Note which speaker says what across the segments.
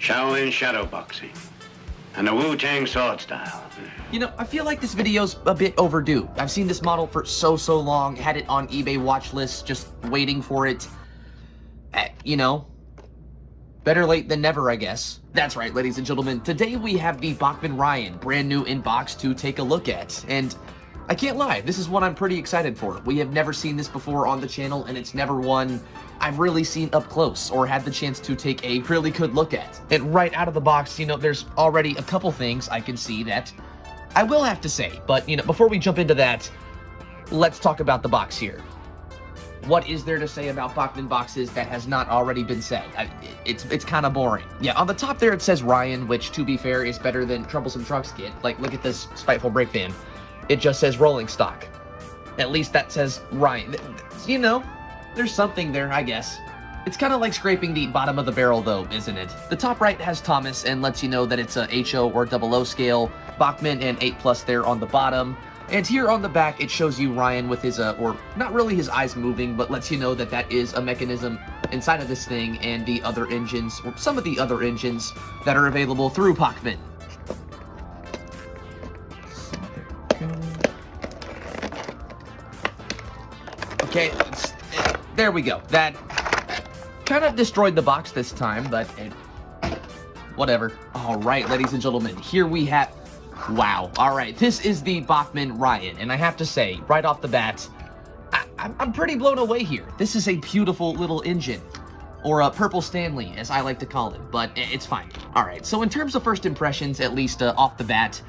Speaker 1: Shaolin shadow boxing, and the Wu-Tang sword style.
Speaker 2: You know, I feel like this video's a bit overdue. I've seen this model for so long, had it on eBay watch lists, just waiting for it. You know, better late than never, I guess. That's right, ladies and gentlemen. Today we have the Bachmann Ryan, brand new in box to take a look at. And I can't lie, this is one I'm pretty excited for. We have never seen this before on the channel, and it's never one I've really seen up close or had the chance to take a really good look at. And right out of the box, you know, there's already a couple things I can see that I will have to say. But, you know, before we jump into that, let's talk about the box here. What is there to say about Bachmann boxes that has not already been said? It's kind of boring. Yeah, on the top there it says Ryan, which, to be fair, is better than Troublesome Trucks kit. Like, look at this Spiteful Brake van. It just says rolling stock. At least that says Ryan. You know, there's something there, I guess. It's kind of like scraping the bottom of the barrel, though, isn't it? The top right has Thomas and lets you know that it's a HO or OO scale. Bachmann and 8+ there on the bottom. And here on the back, it shows you Ryan with his, or not really his eyes moving, but lets you know that that is a mechanism inside of this thing and the other engines, or some of the other engines that are available through Bachmann. Okay, there we go. That kind of destroyed the box this time, but whatever. All right, ladies and gentlemen, here we have... Wow. All right, this is the Bachmann Ryan, and I have to say, right off the bat, I'm pretty blown away here. This is a beautiful little engine, or a Purple Stanley, as I like to call him, but it's fine. All right, so in terms of first impressions, at least off the bat,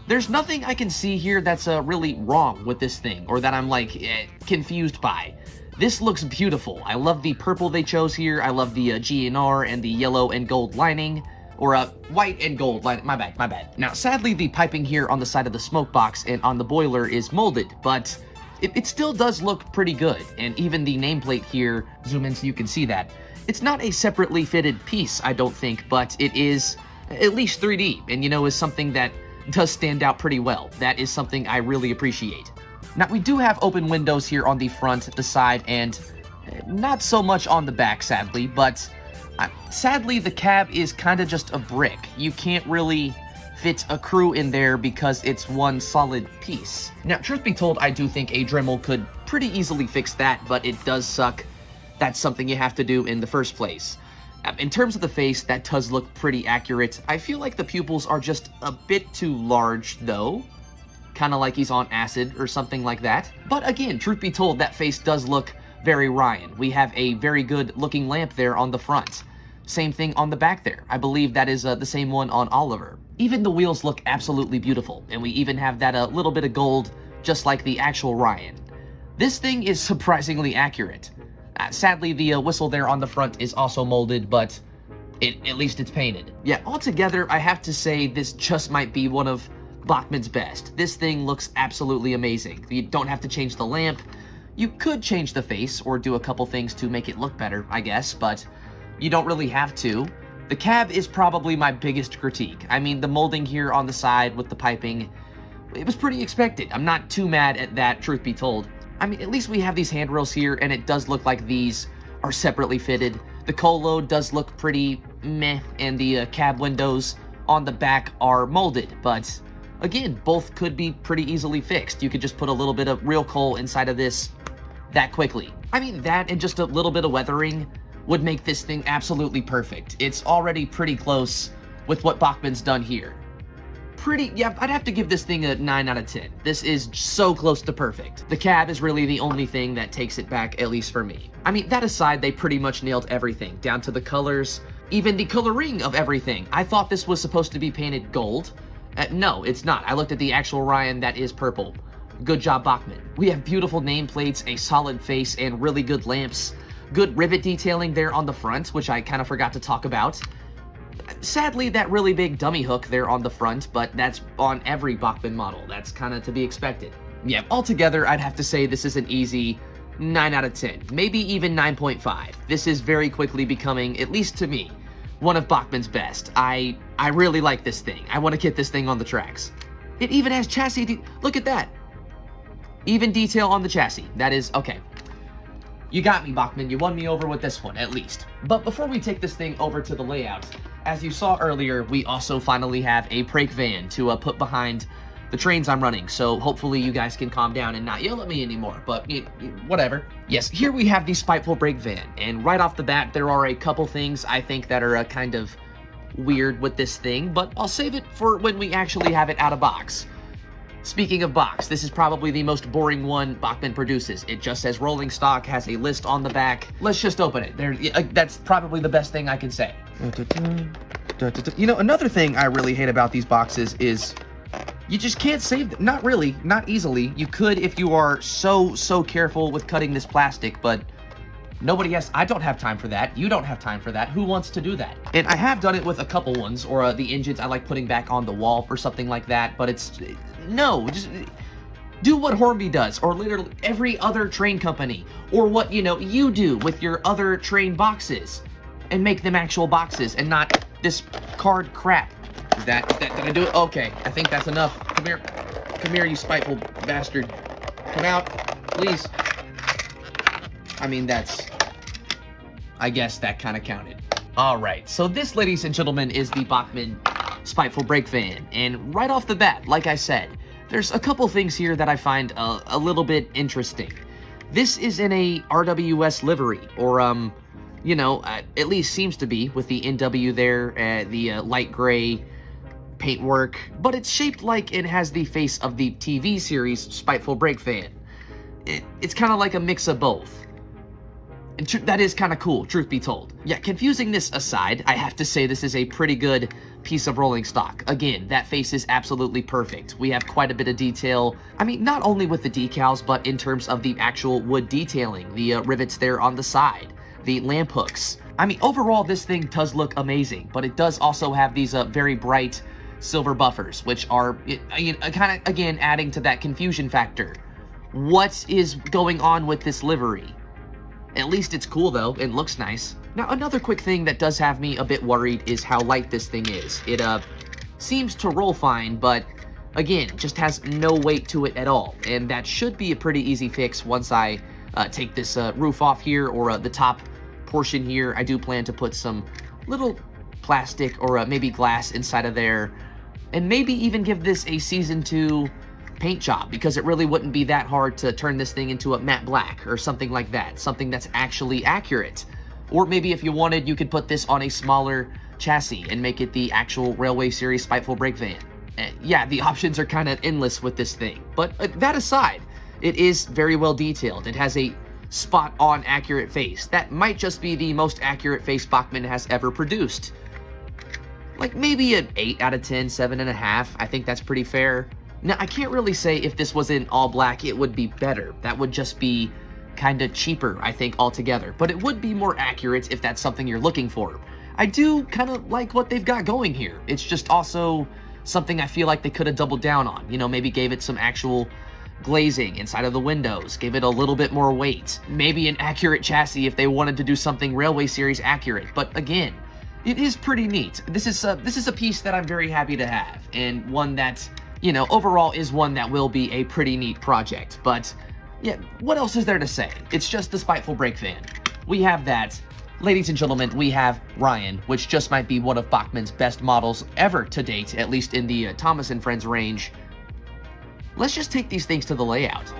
Speaker 2: there's nothing I can see here that's really wrong with this thing, or that I'm, like, confused by. This looks beautiful. I love the purple they chose here. I love the GNR and the yellow and gold lining. Or white and gold lining. My bad. Now, sadly, the piping here on the side of the smoke box and on the boiler is molded, but it still does look pretty good. And even the nameplate here, zoom in so you can see that. It's not a separately fitted piece, I don't think, but it is at least 3D, and you know, is something that does stand out pretty well. That is something I really appreciate. Now, we do have open windows here on the front, the side, and not so much on the back, sadly, but sadly, the cab is kind of just a brick. You can't really fit a crew in there because it's one solid piece. Now, truth be told, I do think a Dremel could pretty easily fix that, but it does suck. That's something you have to do in the first place. In terms of the face, that does look pretty accurate. I feel like the pupils are just a bit too large, though. Kind of like he's on acid or something like that. But again, truth be told, that face does look very Ryan. We have a very good looking lamp there on the front. Same thing on the back there. I believe that is the same one on Oliver. Even the wheels look absolutely beautiful, and we even have that little bit of gold, just like the actual Ryan. This thing is surprisingly accurate. Sadly, the whistle there on the front is also molded, but at least it's painted. Yeah, altogether, I have to say this just might be one of Bachmann's best. This thing looks absolutely amazing. You don't have to change the lamp. You could change the face or do a couple things to make it look better, I guess, but you don't really have to. The cab is probably my biggest critique. I mean, the molding here on the side with the piping, it was pretty expected. I'm not too mad at that, truth be told. I mean, at least we have these handrails here, and it does look like these are separately fitted. The coal load does look pretty meh, and the cab windows on the back are molded, but again, both could be pretty easily fixed. You could just put a little bit of real coal inside of this that quickly. I mean, that and just a little bit of weathering would make this thing absolutely perfect. It's already pretty close with what Bachmann's done here. Yeah, I'd have to give this thing a 9 out of 10. This is so close to perfect. The cab is really the only thing that takes it back, at least for me. I mean, that aside, they pretty much nailed everything, down to the colors, even the coloring of everything. I thought this was supposed to be painted gold. No, it's not. I looked at the actual Ryan, that is purple. Good job, Bachmann. We have beautiful nameplates, a solid face, and really good lamps. Good rivet detailing there on the front, which I kind of forgot to talk about. Sadly, that really big dummy hook there on the front, but that's on every Bachmann model. That's kind of to be expected. Yeah, altogether, I'd have to say this is an easy 9 out of 10, maybe even 9.5. This is very quickly becoming, at least to me, one of Bachmann's best. I really like this thing. I want to get this thing on the tracks. It even has chassis, look at that. Even detail on the chassis. That is, okay. You got me, Bachmann. You won me over with this one, at least. But before we take this thing over to the layout, as you saw earlier, we also finally have a brake van to put behind the trains I'm running, so hopefully you guys can calm down and not yell at me anymore, but whatever. Yes, here we have the Spiteful Brake van, and right off the bat, there are a couple things I think that are kind of weird with this thing, but I'll save it for when we actually have it out of box. Speaking of box, this is probably the most boring one Bachmann produces. It just says rolling stock, has a list on the back. Let's just open it. That's probably the best thing I can say. You know, another thing I really hate about these boxes is you just can't save them. Not really, not easily. You could if you are so careful with cutting this plastic, but nobody has. I don't have time for that. You don't have time for that. Who wants to do that? And I have done it with a couple ones, or the engines I like putting back on the wall or something like that, but it's, no, just do what Hornby does, or literally every other train company, or what, you know, you do with your other train boxes, and make them actual boxes, and not this card crap. Did I do it? Okay, I think that's enough. Come here, you spiteful bastard. Come out, please. I mean, I guess that kind of counted. All right, so this, ladies and gentlemen, is the Bachmann Spiteful Brake van. And right off the bat, like I said, there's a couple things here that I find a little bit interesting. This is in a RWS livery, or, you know, at least seems to be, with the NW there, the light gray paintwork, but it's shaped like it has the face of the TV series Spiteful Brake van. It's kind of like a mix of both. And that is kind of cool, truth be told. Yeah, confusing this aside, I have to say this is a pretty good piece of rolling stock. Again, that face is absolutely perfect. We have quite a bit of detail. I mean, not only with the decals, but in terms of the actual wood detailing, the rivets there on the side, the lamp hooks. I mean, overall, this thing does look amazing, but it does also have these very bright silver buffers, which are kind of, again, adding to that confusion factor. What is going on with this livery? At least it's cool, though. It looks nice. Now, another quick thing that does have me a bit worried is how light this thing is. It seems to roll fine, but again, just has no weight to it at all. And that should be a pretty easy fix once I take this roof off here, or the top portion here. I do plan to put some little plastic or maybe glass inside of there, and maybe even give this a Season 2 paint job, because it really wouldn't be that hard to turn this thing into a matte black or something like that, something that's actually accurate. Or maybe if you wanted, you could put this on a smaller chassis and make it the actual Railway Series Spiteful Brake van. Yeah, the options are kind of endless with this thing, but that aside, it is very well detailed. It has a spot-on accurate face. That might just be the most accurate face Bachmann has ever produced. Like maybe an 8 out of 10, 7.5. I think that's pretty fair. Now, I can't really say if this was in all black, it would be better. That would just be kind of cheaper, I think, altogether. But it would be more accurate if that's something you're looking for. I do kind of like what they've got going here. It's just also something I feel like they could have doubled down on. You know, maybe gave it some actual glazing inside of the windows, gave it a little bit more weight. Maybe an accurate chassis if they wanted to do something Railway Series accurate. But again, it is pretty neat. This is a piece that I'm very happy to have, and one that, you know, overall is one that will be a pretty neat project. But yeah, what else is there to say? It's just the Spiteful Brake van. We have that. Ladies and gentlemen, we have Ryan, which just might be one of Bachmann's best models ever to date, at least in the Thomas & Friends range. Let's just take these things to the layout.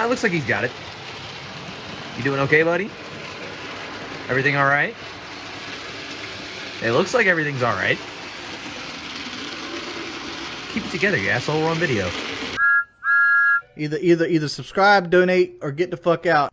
Speaker 2: It looks like he's got it. You doing okay, buddy? Everything all right? It looks like everything's all right. Keep it together, you asshole. We're on video.
Speaker 3: Either subscribe, donate, or get the fuck out.